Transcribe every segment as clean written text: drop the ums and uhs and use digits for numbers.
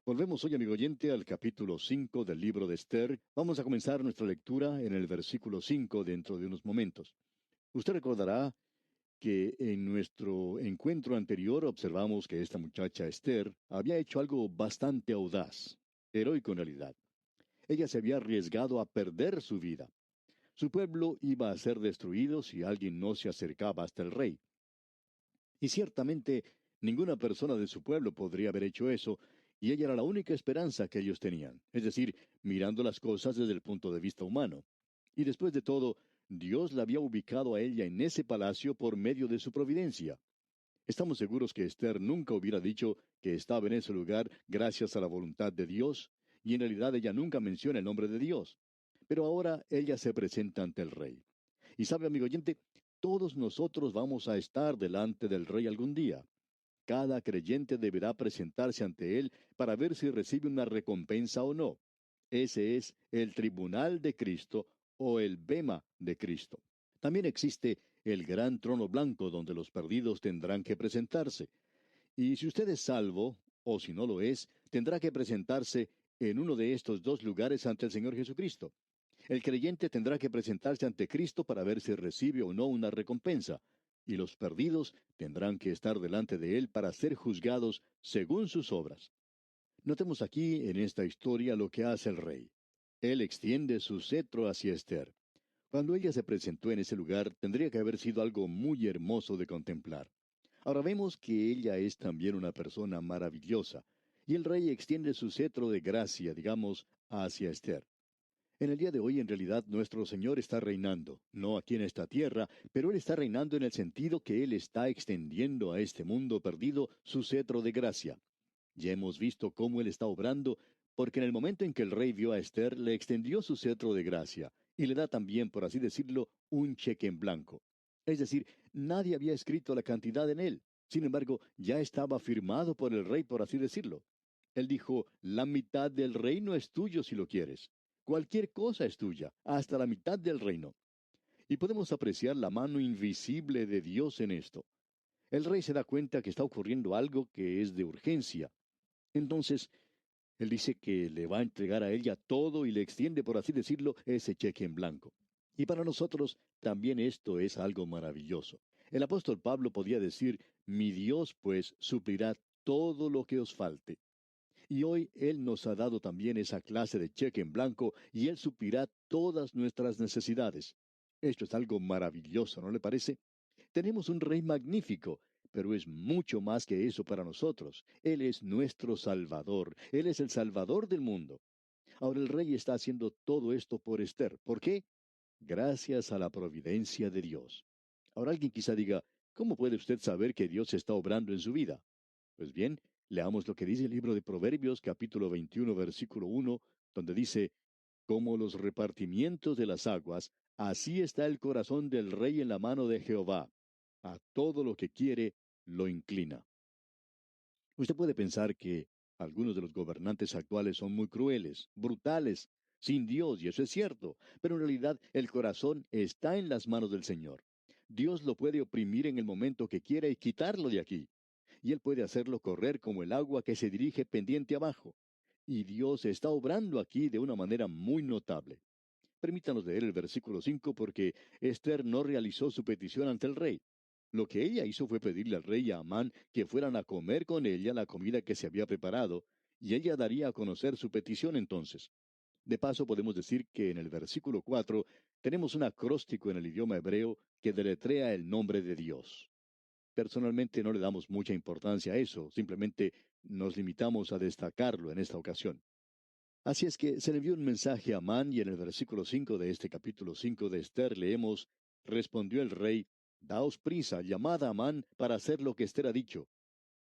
Volvemos hoy, amigo oyente, al capítulo 5 del libro de Esther. Vamos a comenzar nuestra lectura en el versículo 5 dentro de unos momentos. Usted recordará que en nuestro encuentro anterior observamos que esta muchacha Esther había hecho algo bastante audaz, heroico en realidad. Ella se había arriesgado a perder su vida. Su pueblo iba a ser destruido si alguien no se acercaba hasta el rey. Y ciertamente ninguna persona de su pueblo podría haber hecho eso, y ella era la única esperanza que ellos tenían, es decir, mirando las cosas desde el punto de vista humano. Y después de todo, Dios la había ubicado a ella en ese palacio por medio de su providencia. Estamos seguros que Esther nunca hubiera dicho que estaba en ese lugar gracias a la voluntad de Dios, y en realidad ella nunca menciona el nombre de Dios. Pero ahora ella se presenta ante el rey. Y sabe, amigo oyente, todos nosotros vamos a estar delante del rey algún día. Cada creyente deberá presentarse ante él para ver si recibe una recompensa o no. Ese es el tribunal de Cristo o el bema de Cristo. También existe el gran trono blanco donde los perdidos tendrán que presentarse. Y si usted es salvo, o si no lo es, tendrá que presentarse en uno de estos dos lugares ante el Señor Jesucristo. El creyente tendrá que presentarse ante Cristo para ver si recibe o no una recompensa, y los perdidos tendrán que estar delante de Él para ser juzgados según sus obras. Notemos aquí en esta historia lo que hace el rey. Él extiende su cetro hacia Esther. Cuando ella se presentó en ese lugar, tendría que haber sido algo muy hermoso de contemplar. Ahora vemos que ella es también una persona maravillosa, y el rey extiende su cetro de gracia, digamos, hacia Esther. En el día de hoy, en realidad, nuestro Señor está reinando, no aquí en esta tierra, pero Él está reinando en el sentido que Él está extendiendo a este mundo perdido su cetro de gracia. Ya hemos visto cómo Él está obrando, porque en el momento en que el rey vio a Esther, le extendió su cetro de gracia, y le da también, por así decirlo, un cheque en blanco. Es decir, nadie había escrito la cantidad en él. Sin embargo, ya estaba firmado por el rey, por así decirlo. Él dijo, la mitad del reino es tuyo si lo quieres. Cualquier cosa es tuya, hasta la mitad del reino. Y podemos apreciar la mano invisible de Dios en esto. El rey se da cuenta que está ocurriendo algo que es de urgencia. Entonces, él dice que le va a entregar a ella todo y le extiende, por así decirlo, ese cheque en blanco. Y para nosotros también esto es algo maravilloso. El apóstol Pablo podía decir, mi Dios pues suplirá todo lo que os falte. Y hoy Él nos ha dado también esa clase de cheque en blanco y Él suplirá todas nuestras necesidades. Esto es algo maravilloso, ¿no le parece? Tenemos un rey magnífico, pero es mucho más que eso para nosotros. Él es nuestro Salvador. Él es el Salvador del mundo. Ahora el rey está haciendo todo esto por Esther. ¿Por qué? Gracias a la providencia de Dios. Ahora alguien quizá diga, ¿cómo puede usted saber que Dios está obrando en su vida? Pues bien, leamos lo que dice el libro de Proverbios, capítulo 21, versículo 1, donde dice, como los repartimientos de las aguas, así está el corazón del rey en la mano de Jehová. A todo lo que quiere, lo inclina. Usted puede pensar que algunos de los gobernantes actuales son muy crueles, brutales, sin Dios, y eso es cierto, pero en realidad el corazón está en las manos del Señor. Dios lo puede oprimir en el momento que quiera y quitarlo de aquí. Y Él puede hacerlo correr como el agua que se dirige pendiente abajo. Y Dios está obrando aquí de una manera muy notable. Permítanos leer el versículo 5 porque Esther no realizó su petición ante el rey. Lo que ella hizo fue pedirle al rey y a Amán que fueran a comer con ella la comida que se había preparado, y ella daría a conocer su petición entonces. De paso, podemos decir que en el versículo 4 tenemos un acróstico en el idioma hebreo que deletrea el nombre de Dios. Personalmente no le damos mucha importancia a eso, simplemente nos limitamos a destacarlo en esta ocasión. Así es que se le envió un mensaje a Amán y en el versículo 5 de este capítulo 5 de Esther leemos, respondió el rey, daos prisa, llamad a Amán para hacer lo que Esther ha dicho.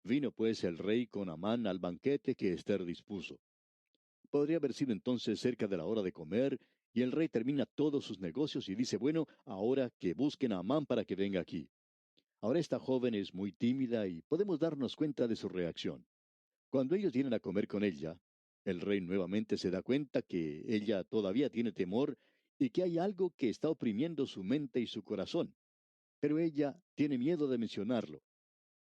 Vino pues el rey con Amán al banquete que Esther dispuso. Podría haber sido entonces cerca de la hora de comer, y el rey termina todos sus negocios y dice, bueno, ahora que busquen a Amán para que venga aquí. Ahora esta joven es muy tímida y podemos darnos cuenta de su reacción. Cuando ellos vienen a comer con ella, el rey nuevamente se da cuenta que ella todavía tiene temor y que hay algo que está oprimiendo su mente y su corazón. Pero ella tiene miedo de mencionarlo.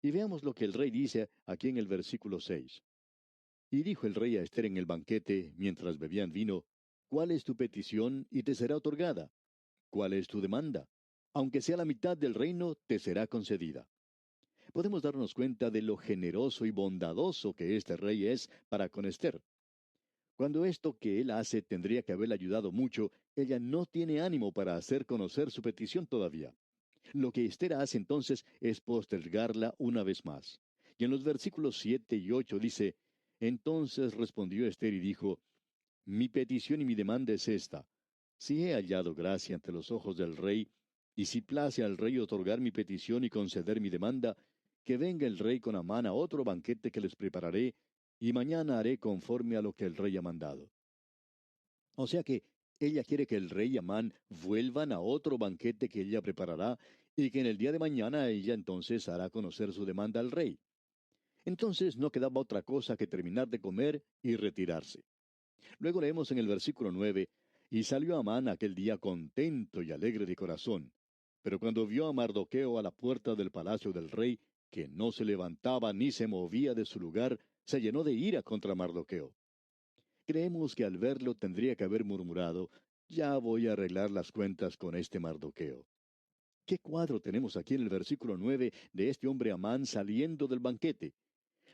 Y veamos lo que el rey dice aquí en el versículo 6. Y dijo el rey a Ester en el banquete, mientras bebían vino, ¿cuál es tu petición y te será otorgada? ¿Cuál es tu demanda? Aunque sea la mitad del reino, te será concedida. Podemos darnos cuenta de lo generoso y bondadoso que este rey es para con Ester. Cuando esto que él hace tendría que haberle ayudado mucho, ella no tiene ánimo para hacer conocer su petición todavía. Lo que Esther hace entonces es postergarla una vez más. Y en los versículos 7 y 8 dice, entonces respondió Esther y dijo, mi petición y mi demanda es esta. Si he hallado gracia ante los ojos del rey, y si place al rey otorgar mi petición y conceder mi demanda, que venga el rey con Amán a otro banquete que les prepararé, y mañana haré conforme a lo que el rey ha mandado. O sea que ella quiere que el rey y Amán vuelvan a otro banquete que ella preparará, y que en el día de mañana ella entonces hará conocer su demanda al rey. Entonces no quedaba otra cosa que terminar de comer y retirarse. Luego leemos en el versículo 9, y salió Amán aquel día contento y alegre de corazón. Pero cuando vio a Mardoqueo a la puerta del palacio del rey, que no se levantaba ni se movía de su lugar, se llenó de ira contra Mardoqueo. Creemos que al verlo tendría que haber murmurado, ya voy a arreglar las cuentas con este Mardoqueo. ¿Qué cuadro tenemos aquí en el versículo 9 de este hombre Amán saliendo del banquete?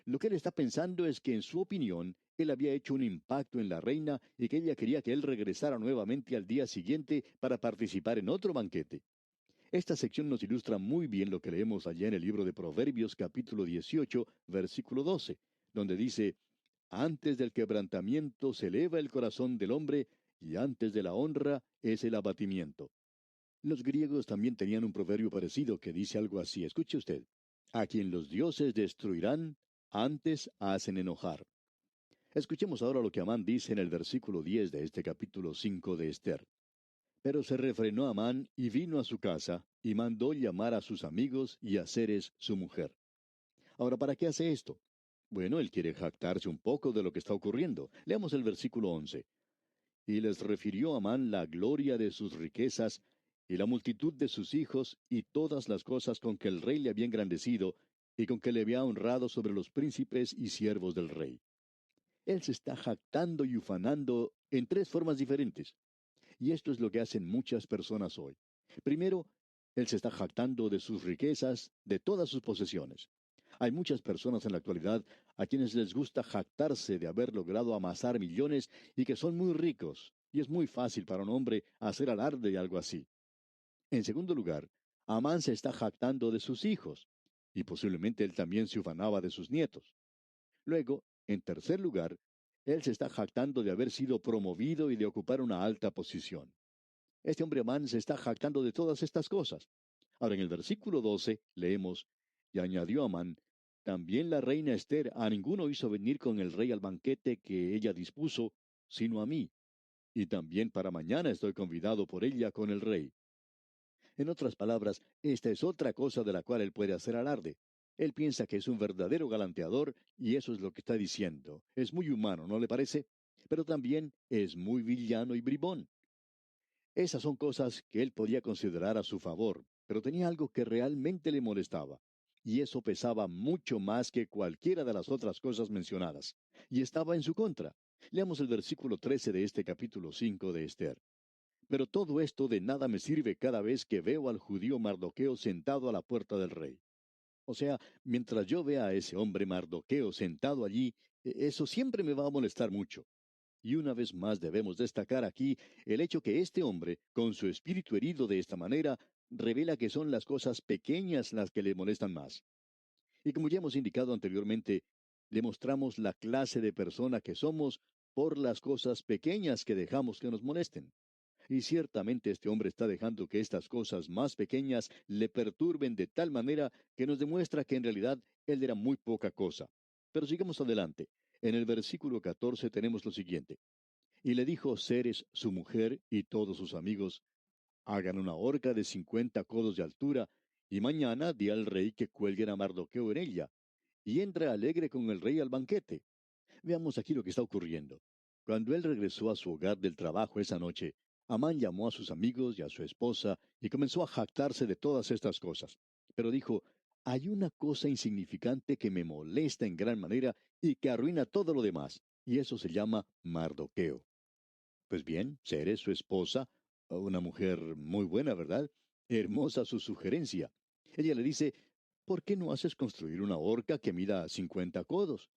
Lo que él está pensando es que en su opinión, él había hecho un impacto en la reina y que ella quería que él regresara nuevamente al día siguiente para participar en otro banquete. Esta sección nos ilustra muy bien lo que leemos allá en el libro de Proverbios capítulo 18, versículo 12, donde dice, antes del quebrantamiento se eleva el corazón del hombre y antes de la honra es el abatimiento. Los griegos también tenían un proverbio parecido que dice algo así. Escuche usted. A quien los dioses destruirán, antes hacen enojar. Escuchemos ahora lo que Amán dice en el versículo 10 de este capítulo 5 de Esther. Pero se refrenó Amán y vino a su casa y mandó llamar a sus amigos y a Zeres su mujer. Ahora, ¿para qué hace esto? Bueno, él quiere jactarse un poco de lo que está ocurriendo. Leamos el versículo 11. Y les refirió Amán la gloria de sus riquezas, y la multitud de sus hijos, y todas las cosas con que el rey le había engrandecido, y con que le había honrado sobre los príncipes y siervos del rey. Él se está jactando y ufanando en tres formas diferentes. Y esto es lo que hacen muchas personas hoy. Primero, él se está jactando de sus riquezas, de todas sus posesiones. Hay muchas personas en la actualidad a quienes les gusta jactarse de haber logrado amasar millones y que son muy ricos, y es muy fácil para un hombre hacer alarde de algo así. En segundo lugar, Amán se está jactando de sus hijos, y posiblemente él también se ufanaba de sus nietos. Luego, en tercer lugar, él se está jactando de haber sido promovido y de ocupar una alta posición. Este hombre Amán se está jactando de todas estas cosas. Ahora, en el versículo 12 leemos, y añadió Amán, también la reina Esther a ninguno hizo venir con el rey al banquete que ella dispuso, sino a mí, y también para mañana estoy convidado por ella con el rey. En otras palabras, esta es otra cosa de la cual él puede hacer alarde. Él piensa que es un verdadero galanteador y eso es lo que está diciendo. Es muy humano, ¿no le parece? Pero también es muy villano y bribón. Esas son cosas que él podía considerar a su favor, pero tenía algo que realmente le molestaba, y eso pesaba mucho más que cualquiera de las otras cosas mencionadas, y estaba en su contra. Leamos el versículo 13 de este capítulo 5 de Esther. Pero todo esto de nada me sirve cada vez que veo al judío Mardoqueo sentado a la puerta del rey. O sea, mientras yo vea a ese hombre Mardoqueo sentado allí, eso siempre me va a molestar mucho. Y una vez más debemos destacar aquí el hecho que este hombre, con su espíritu herido de esta manera, revela que son las cosas pequeñas las que le molestan más. Y como ya hemos indicado anteriormente, demostramos la clase de persona que somos por las cosas pequeñas que dejamos que nos molesten. Y ciertamente este hombre está dejando que estas cosas más pequeñas le perturben de tal manera que nos demuestra que en realidad él era muy poca cosa. Pero sigamos adelante. En el versículo 14 tenemos lo siguiente. Y le dijo Ceres, su mujer, y todos sus amigos, hagan una horca de 50 codos de altura, y mañana di al rey que cuelguen a Mardoqueo en ella, y entra alegre con el rey al banquete. Veamos aquí lo que está ocurriendo. Cuando él regresó a su hogar del trabajo esa noche, Amán llamó a sus amigos y a su esposa y comenzó a jactarse de todas estas cosas. Pero dijo, hay una cosa insignificante que me molesta en gran manera y que arruina todo lo demás, y eso se llama Mardoqueo. Pues bien, Ceres, su esposa, una mujer muy buena, ¿verdad? Hermosa su sugerencia. Ella le dice, ¿por qué no haces construir una horca que mida 50 codos?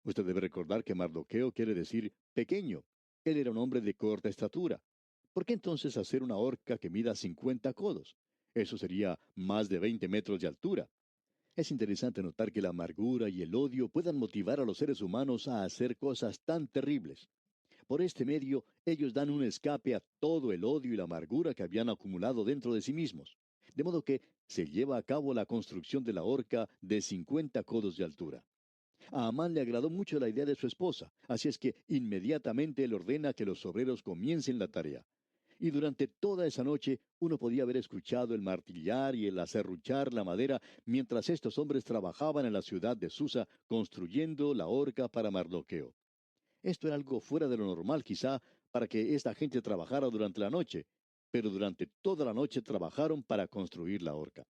Usted debe recordar que Mardoqueo quiere decir pequeño. Él era un hombre de corta estatura. ¿Por qué entonces hacer una horca que mida 50 codos? Eso sería más de 20 metros de altura. Es interesante notar que la amargura y el odio puedan motivar a los seres humanos a hacer cosas tan terribles. Por este medio, ellos dan un escape a todo el odio y la amargura que habían acumulado dentro de sí mismos. De modo que se lleva a cabo la construcción de la horca de 50 codos de altura. A Amán le agradó mucho la idea de su esposa, así es que inmediatamente él ordena que los obreros comiencen la tarea. Y durante toda esa noche uno podía haber escuchado el martillar y el acerruchar la madera mientras estos hombres trabajaban en la ciudad de Susa construyendo la horca para Mardoqueo. Esto era algo fuera de lo normal quizá para que esta gente trabajara durante la noche, pero durante toda la noche trabajaron para construir la horca.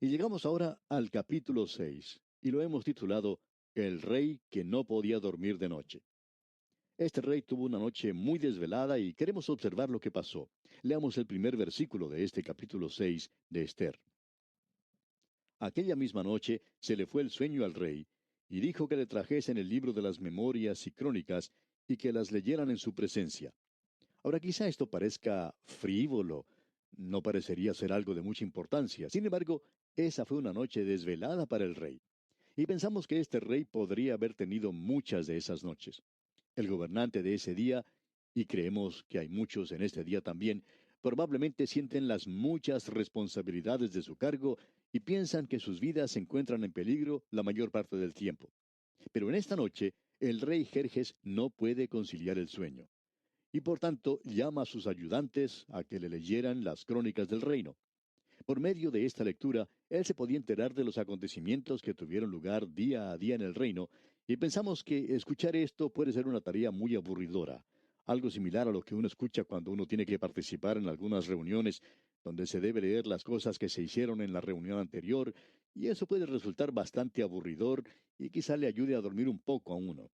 Y llegamos ahora al capítulo 6, y lo hemos titulado El rey que no podía dormir de noche. Este rey tuvo una noche muy desvelada y queremos observar lo que pasó. Leamos el primer versículo de este capítulo 6 de Esther. Aquella misma noche se le fue el sueño al rey, y dijo que le trajesen el libro de las memorias y crónicas, y que las leyeran en su presencia. Ahora quizá esto parezca frívolo, no parecería ser algo de mucha importancia. Sin embargo, esa fue una noche desvelada para el rey. Y pensamos que este rey podría haber tenido muchas de esas noches. El gobernante de ese día, y creemos que hay muchos en este día también, probablemente sienten las muchas responsabilidades de su cargo y piensan que sus vidas se encuentran en peligro la mayor parte del tiempo. Pero en esta noche, el rey Jerjes no puede conciliar el sueño y por tanto llama a sus ayudantes a que le leyeran las crónicas del reino. Por medio de esta lectura, él se podía enterar de los acontecimientos que tuvieron lugar día a día en el reino, y pensamos que escuchar esto puede ser una tarea muy aburridora, algo similar a lo que uno escucha cuando uno tiene que participar en algunas reuniones donde se debe leer las cosas que se hicieron en la reunión anterior, y eso puede resultar bastante aburridor y quizá le ayude a dormir un poco a uno.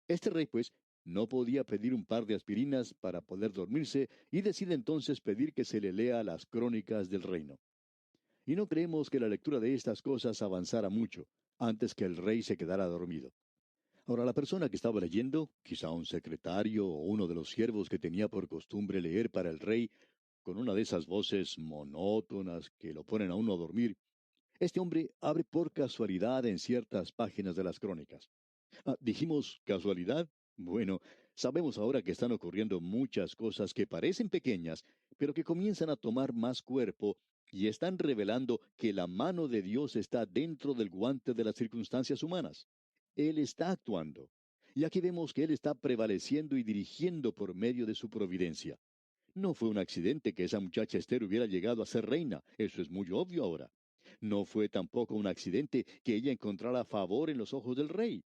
Este rey, pues, no podía pedir un par de aspirinas para poder dormirse y decide entonces pedir que se le lea las crónicas del reino. Y no creemos que la lectura de estas cosas avanzara mucho, antes que el rey se quedara dormido. Ahora, la persona que estaba leyendo, quizá un secretario o uno de los siervos que tenía por costumbre leer para el rey, con una de esas voces monótonas que lo ponen a uno a dormir, este hombre abre por casualidad en ciertas páginas de las crónicas. ¿Dijimos casualidad? Bueno, sabemos ahora que están ocurriendo muchas cosas que parecen pequeñas, pero que comienzan a tomar más cuerpo y están revelando que la mano de Dios está dentro del guante de las circunstancias humanas. Él está actuando. Y aquí vemos que Él está prevaleciendo y dirigiendo por medio de su providencia. No fue un accidente que esa muchacha Esther hubiera llegado a ser reina, eso es muy obvio ahora. No fue tampoco un accidente que ella encontrara favor en los ojos del rey.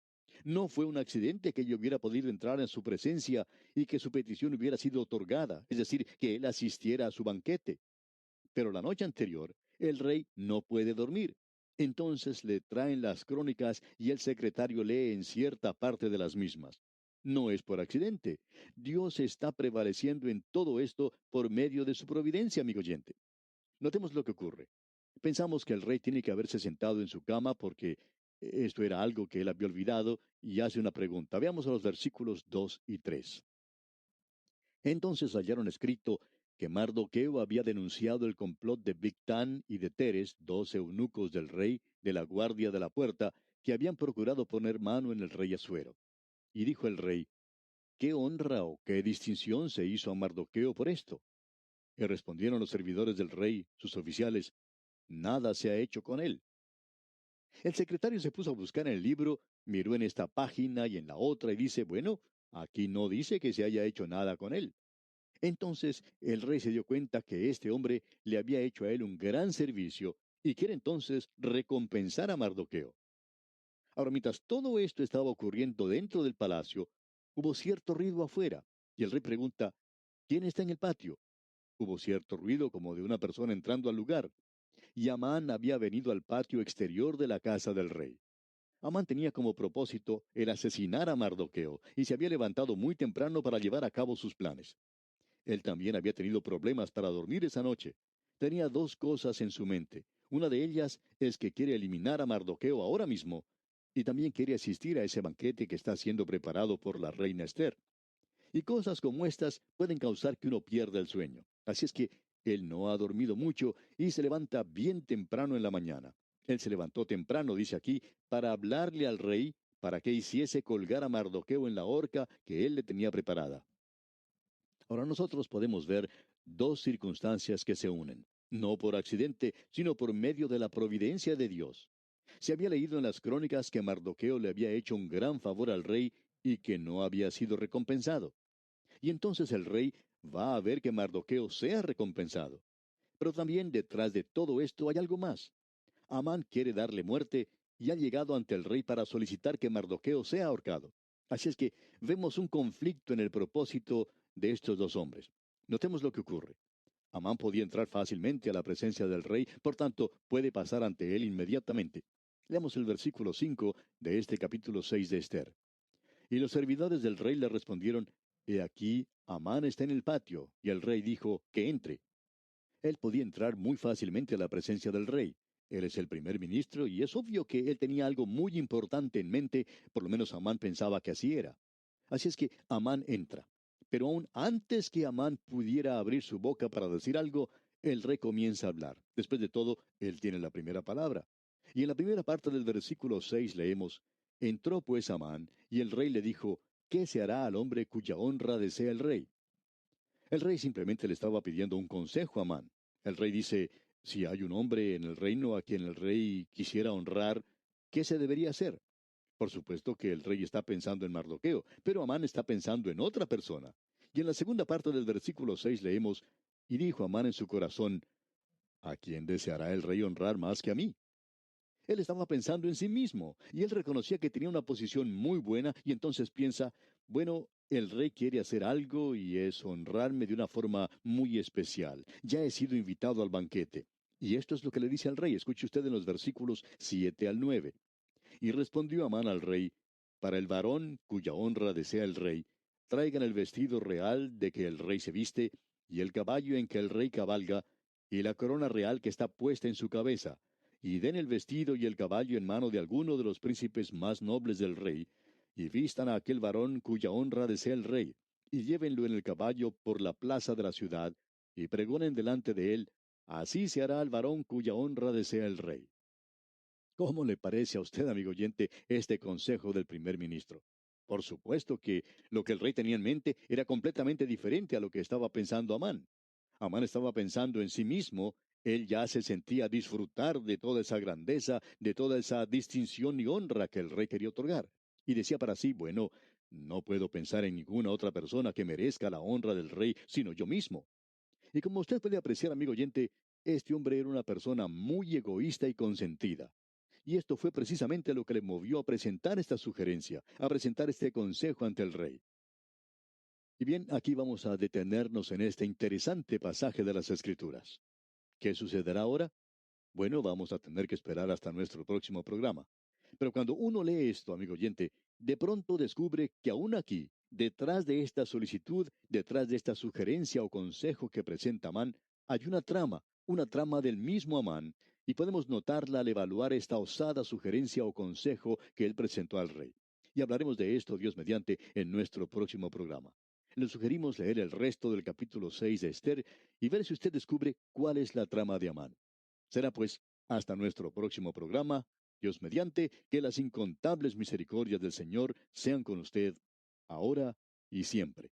No fue un accidente que ella hubiera podido entrar en su presencia y que su petición hubiera sido otorgada, es decir, que él asistiera a su banquete. Pero la noche anterior, el rey no puede dormir. Entonces le traen las crónicas y el secretario lee en cierta parte de las mismas. No es por accidente. Dios está prevaleciendo en todo esto por medio de su providencia, amigo oyente. Notemos lo que ocurre. Pensamos que el rey tiene que haberse sentado en su cama porque esto era algo que él había olvidado y hace una pregunta. Veamos a los versículos 2 y 3. Entonces hallaron escrito que Mardoqueo había denunciado el complot de Bigtán y de Teres, dos eunucos del rey de la guardia de la puerta, que habían procurado poner mano en el rey Asuero. Y dijo el rey, ¿qué honra o qué distinción se hizo a Mardoqueo por esto? Y respondieron los servidores del rey, sus oficiales, nada se ha hecho con él. El secretario se puso a buscar en el libro, miró en esta página y en la otra y dice, bueno, aquí no dice que se haya hecho nada con él. Entonces el rey se dio cuenta que este hombre le había hecho a él un gran servicio y quiere entonces recompensar a Mardoqueo. Ahora, mientras todo esto estaba ocurriendo dentro del palacio, hubo cierto ruido afuera, y el rey pregunta, ¿quién está en el patio? Hubo cierto ruido como de una persona entrando al lugar. y Amán había venido al patio exterior de la casa del rey. Amán tenía como propósito el asesinar a Mardoqueo, y se había levantado muy temprano para llevar a cabo sus planes. Él también había tenido problemas para dormir esa noche. Tenía dos cosas en su mente. Una de ellas es que quiere eliminar a Mardoqueo ahora mismo, y también quiere asistir a ese banquete que está siendo preparado por la reina Esther. Y cosas como estas pueden causar que uno pierda el sueño. Así es que él no ha dormido mucho y se levanta bien temprano en la mañana. Él se levantó temprano, dice aquí, para hablarle al rey para que hiciese colgar a Mardoqueo en la horca que él le tenía preparada. Ahora nosotros podemos ver dos circunstancias que se unen, no por accidente, sino por medio de la providencia de Dios. Se había leído en las crónicas que Mardoqueo le había hecho un gran favor al rey y que no había sido recompensado. Y entonces el rey va a ver que Mardoqueo sea recompensado. Pero también detrás de todo esto hay algo más. Amán quiere darle muerte y ha llegado ante el rey para solicitar que Mardoqueo sea ahorcado. Así es que vemos un conflicto en el propósito de estos dos hombres. Notemos lo que ocurre. Amán podía entrar fácilmente a la presencia del rey, por tanto, puede pasar ante él inmediatamente. Leamos el versículo 5 de este capítulo 6 de Esther. Y los servidores del rey le respondieron, He aquí, Amán está en el patio. Y el rey dijo, que entre. Él podía entrar muy fácilmente a la presencia del rey. Él es el primer ministro y es obvio que él tenía algo muy importante en mente, por lo menos Amán pensaba que así era. Así es que Amán entra. Pero aún antes que Amán pudiera abrir su boca para decir algo, el rey comienza a hablar. Después de todo, él tiene la primera palabra. Y en la primera parte del versículo 6 leemos, Entró pues Amán, y el rey le dijo, ¿qué se hará al hombre cuya honra desea el rey? El rey simplemente le estaba pidiendo un consejo a Amán. El rey dice, si hay un hombre en el reino a quien el rey quisiera honrar, ¿qué se debería hacer? Por supuesto que el rey está pensando en Mardoqueo, pero Amán está pensando en otra persona. Y en la segunda parte del versículo 6 leemos, y dijo Amán en su corazón, ¿a quién deseará el rey honrar más que a mí? Él estaba pensando en sí mismo, y él reconocía que tenía una posición muy buena, y entonces piensa, bueno, el rey quiere hacer algo y es honrarme de una forma muy especial. Ya he sido invitado al banquete. Y esto es lo que le dice al rey. Escuche usted en los versículos 7 al 9. Y respondió Amán al rey, para el varón cuya honra desea el rey, traigan el vestido real de que el rey se viste, y el caballo en que el rey cabalga, y la corona real que está puesta en su cabeza, y den el vestido y el caballo en mano de alguno de los príncipes más nobles del rey, y vistan a aquel varón cuya honra desea el rey, y llévenlo en el caballo por la plaza de la ciudad, y pregonen delante de él, así se hará al varón cuya honra desea el rey. ¿Cómo le parece a usted, amigo oyente, este consejo del primer ministro? Por supuesto que lo que el rey tenía en mente era completamente diferente a lo que estaba pensando Amán. Amán estaba pensando en sí mismo, él ya se sentía disfrutar de toda esa grandeza, de toda esa distinción y honra que el rey quería otorgar. Y decía para sí, bueno, no puedo pensar en ninguna otra persona que merezca la honra del rey, sino yo mismo. Y como usted puede apreciar, amigo oyente, este hombre era una persona muy egoísta y consentida. Y esto fue precisamente lo que le movió a presentar esta sugerencia, a presentar este consejo ante el rey. Y bien, aquí vamos a detenernos en este interesante pasaje de las Escrituras. ¿Qué sucederá ahora? Bueno, vamos a tener que esperar hasta nuestro próximo programa. Pero cuando uno lee esto, amigo oyente, de pronto descubre que aún aquí, detrás de esta solicitud, detrás de esta sugerencia o consejo que presenta Amán, hay una trama del mismo Amán, y podemos notarla al evaluar esta osada sugerencia o consejo que él presentó al rey. Y hablaremos de esto, Dios mediante, en nuestro próximo programa. Le sugerimos leer el resto del capítulo 6 de Esther y ver si usted descubre cuál es la trama de Amán. Será pues hasta nuestro próximo programa. Dios mediante, que las incontables misericordias del Señor sean con usted, ahora y siempre.